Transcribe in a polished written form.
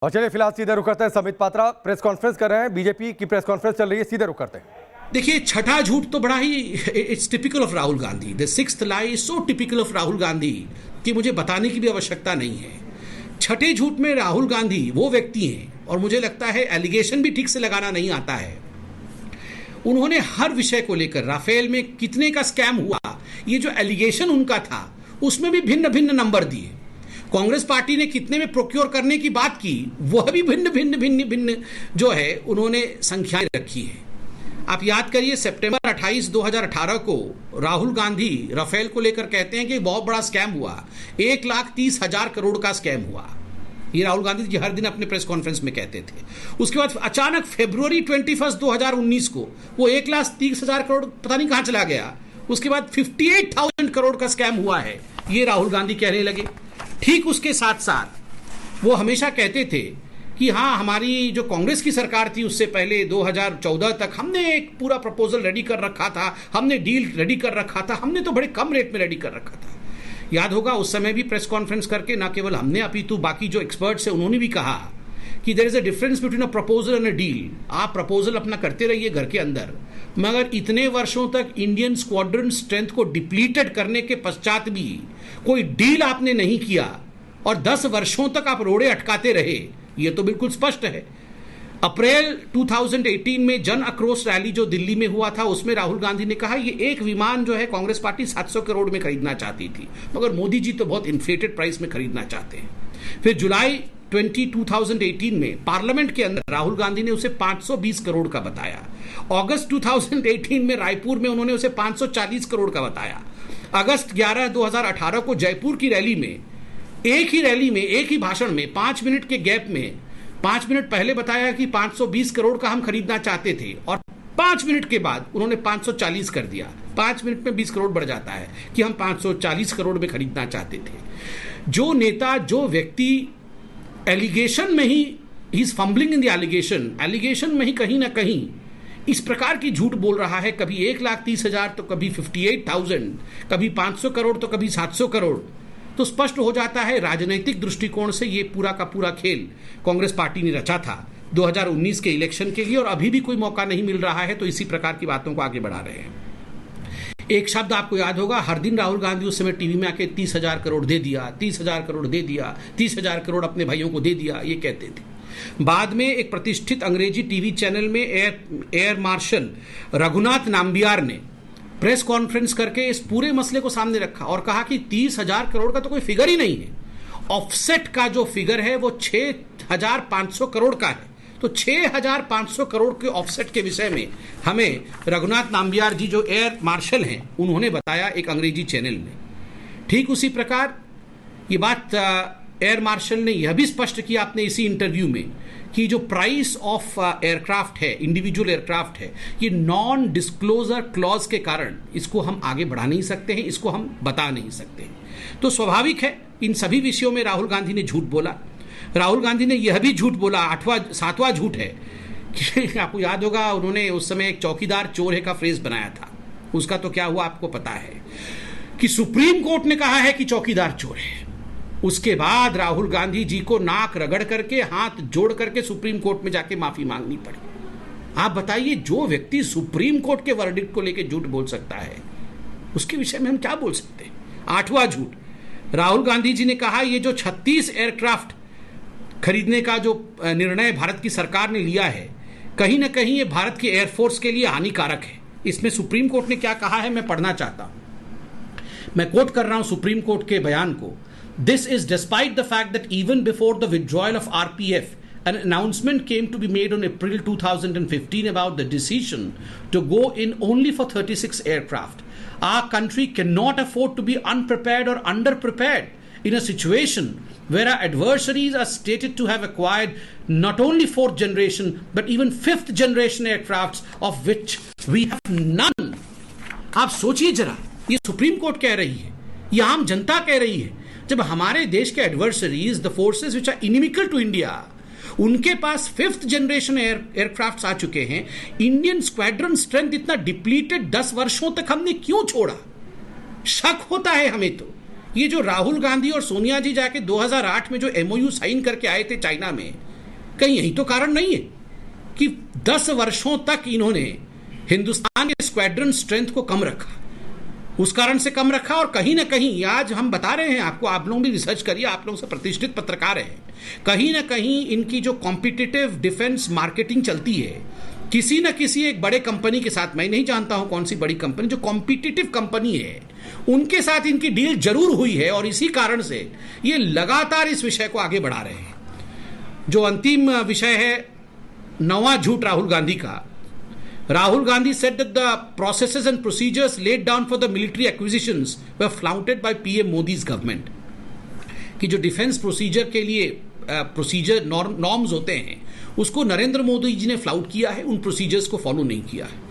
और चलिए फिलहाल सीधे रुक करते हैं। संबित पात्रा प्रेस कॉन्फ्रेंस कर रहे हैं, बीजेपी की प्रेस कॉन्फ्रेंस चल रही है, सीधे रुक करते हैं। देखिए, छठा झूठ तो बड़ा ही it's typical of Rahul Gandhi. The sixth lie is so typical of Rahul Gandhi कि मुझे बताने की भी आवश्यकता नहीं है। छठे झूठ में राहुल गांधी वो व्यक्ति हैं, और मुझे लगता है एलिगेशन भी ठीक से लगाना नहीं आता है। उन्होंने हर विषय को लेकर, राफेल में कितने का स्कैम हुआ, ये जो एलिगेशन उनका था उसमें भी भिन्न भिन्न नंबर दिए। कांग्रेस पार्टी ने कितने में प्रोक्योर करने की बात की, वह भी भिन्न भिन्न भिन्न भिन्न जो है उन्होंने संख्याएं रखी है। आप याद करिए, सितंबर 28, 2018 को राहुल गांधी राफेल को लेकर कहते हैं कि बहुत बड़ा स्कैम हुआ, 1,30,000 करोड़ का स्कैम हुआ। ये राहुल गांधी जी हर दिन अपने प्रेस कॉन्फ्रेंस में कहते थे। उसके बाद अचानक फरवरी 21, 2019 को वो 1,30,000 करोड़ पता नहीं कहां चला गया। उसके बाद 58,000 करोड़ का स्कैम हुआ है, ये राहुल गांधी कहने लगे। ठीक उसके साथ साथ वो हमेशा कहते थे कि हाँ, हमारी जो कांग्रेस की सरकार थी उससे पहले 2014 तक हमने एक पूरा प्रपोजल रेडी कर रखा था, हमने डील रेडी कर रखा था, हमने तो बड़े कम रेट में रेडी कर रखा था। याद होगा उस समय भी प्रेस कॉन्फ्रेंस करके ना केवल हमने अपितु बाकी जो एक्सपर्ट्स हैं उन्होंने भी कहा कि there is a difference between a proposal and a deal. आप प्रपोजल अपना करते रहिए घर के अंदर, मगर इतने वर्षों तक इंडियन स्क्वाड्रन स्ट्रेंथ को डिप्लीटेड करने के पश्चात भी कोई डील आपने नहीं किया और 10 वर्षों तक आप रोड़े अटकाते रहे, ये तो बिल्कुल स्पष्ट है। अप्रैल 2018 में जन आक्रोश रैली जो दिल्ली में हुआ था, उसमें राहुल गांधी ने कहा ये एक विमान जो है कांग्रेस पार्टी 700 करोड़ में खरीदना चाहती थी, मगर मोदी जी तो बहुत इन्फ्लेटेड प्राइस में खरीदना चाहते हैं। फिर जुलाई 2018 में पार्लियामेंट के अंदर राहुल गांधी ने उसे 520 करोड़ का बताया। अगस्त 2018 में रायपुर में उन्होंने उसे 540 करोड़ का बताया। अगस्त 11, 2018 को जयपुर की रैली में, एक ही रैली में, एक ही भाषण में 5 मिनट के गैप में 5 मिनट पहले बताया कि 520 करोड़ का हम खरीदना चाहते थे, और 5 मिनट के बाद उन्होंने 540 कर दिया। 5 मिनट में 20 करोड़ बढ़ जाता है कि हम 540 करोड़ में खरीदना चाहते थे। जो नेता, जो व्यक्ति एलिगेशन में ही is fumbling in the allegation में ही कहीं ना कहीं इस प्रकार की झूठ बोल रहा है, कभी 1,30,000 तो कभी 58,000, कभी 500 करोड़ तो कभी 700 करोड़, तो स्पष्ट हो जाता है राजनीतिक दृष्टिकोण से ये पूरा का पूरा खेल कांग्रेस पार्टी ने रचा था 2019 के इलेक्शन के लिए, और अभी भी कोई मौका नहीं मिल रहा है तो इसी प्रकार की बातों को आगे बढ़ा रहे हैं। एक शब्द आपको याद होगा, हर दिन राहुल गांधी उस समय टीवी में आके 30,000 करोड़ दे दिया, 30,000 करोड़ दे दिया, 30,000 करोड़ अपने भाइयों को दे दिया, ये कहते थे। बाद में एक प्रतिष्ठित अंग्रेजी टीवी चैनल में एयर मार्शल रघुनाथ नाम्बियार ने प्रेस कॉन्फ्रेंस करके इस पूरे मसले को सामने रखा और कहा कि 30,000 करोड़ का तो कोई फिगर ही नहीं है। ऑफसेट का जो फिगर है वो 6,500 करोड़ का है। तो 6,500 करोड़ के ऑफसेट के विषय में हमें रघुनाथ नाम्बियार जी जो एयर मार्शल हैं उन्होंने बताया एक अंग्रेजी चैनल में। ठीक उसी प्रकार ये बात एयर मार्शल ने यह भी स्पष्ट किया अपने इसी इंटरव्यू में कि जो प्राइस ऑफ एयरक्राफ्ट है, इंडिविजुअल एयरक्राफ्ट है, ये नॉन डिस्क्लोजर क्लॉज के कारण इसको हम आगे बढ़ा नहीं सकते हैं, इसको हम बता नहीं सकते हैं। तो स्वाभाविक है इन सभी विषयों में राहुल गांधी ने झूठ बोला। राहुल गांधी ने यह भी झूठ बोला, 7वां झूठ है कि आपको याद होगा उन्होंने उस समय एक चौकीदार चोर है का फ्रेज बनाया था। उसका तो क्या हुआ आपको पता है कि सुप्रीम कोर्ट ने कहा है कि चौकीदार चोर है। उसके बाद राहुल गांधी जी को नाक रगड़ करके, हाथ जोड़ करके सुप्रीम कोर्ट में जाके माफी मांगनी पड़ी। आप बताइए, जो व्यक्ति सुप्रीम कोर्ट के वर्डिक्ट को लेकर झूठ बोल सकता है उसके विषय में हम क्या बोल सकते हैं। 8वां झूठ, राहुल गांधी जी ने कहा ये जो 36 एयरक्राफ्ट खरीदने का जो निर्णय भारत की सरकार ने लिया है, कहीं ना कहीं ये भारत की एयरफोर्स के लिए हानिकारक है। इसमें सुप्रीम कोर्ट ने क्या कहा है मैं पढ़ना चाहता हूं, मैं कोट कर रहा हूं सुप्रीम कोर्ट के बयान को। This is despite the fact that even before the withdrawal of RPF, an announcement came to be made on April 2015 about the decision to go in only for 36 aircraft. Our country cannot afford to be unprepared or underprepared in a situation where our adversaries are stated to have acquired not only 4th generation but even 5th generation aircrafts of which we have none. आप सोचिए जरा, ये supreme court कह रही है, ये आम जनता कह रही है। जब हमारे देश के adversaries, the forces which are inimical to India, उनके पास 5th जनरेशन एयरक्राफ्ट आ चुके हैं, इंडियन स्क्वाड्रन स्ट्रेंथ इतना डिप्लीटेड 10 वर्षों तक हमने क्यों छोड़ा? शक होता है हमें तो। ये जो राहुल गांधी और सोनिया जी जाके 2008 में जो MOU साइन करके आए थे चाइना में, कहीं यही तो कारण नहीं है कि 10 वर्षों तक इन्होंने हिंदुस्तान के स्क्वाड्रन स्ट्रेंथ को कम रखा, उस कारण से कम रखा। और कहीं ना कहीं आज हम बता रहे हैं आपको, आप लोग भी रिसर्च करिए, आप लोग से प्रतिष्ठित पत्रकार हैं, कहीं ना कहीं इनकी जो कॉम्पिटिटिव डिफेंस मार्केटिंग चलती है किसी न किसी एक बड़े कंपनी के साथ, मैं नहीं जानता हूं कौन सी बड़ी कंपनी, जो कॉम्पिटिटिव कंपनी है उनके साथ इनकी डील जरूर हुई है और इसी कारण से ये लगातार इस विषय को आगे बढ़ा रहे हैं। जो अंतिम विषय है नवा झूठ राहुल गांधी का, Rahul Gandhi said that the processes and procedures laid down for the military acquisitions were flouted by PM Modi's government। कि जो डिफेंस प्रोसीजर के लिए प्रोसीजर नॉर्म्स होते हैं उसको नरेंद्र मोदी जी ने फ्लाउट किया है, उन प्रोसीजर्स को फॉलो नहीं किया है।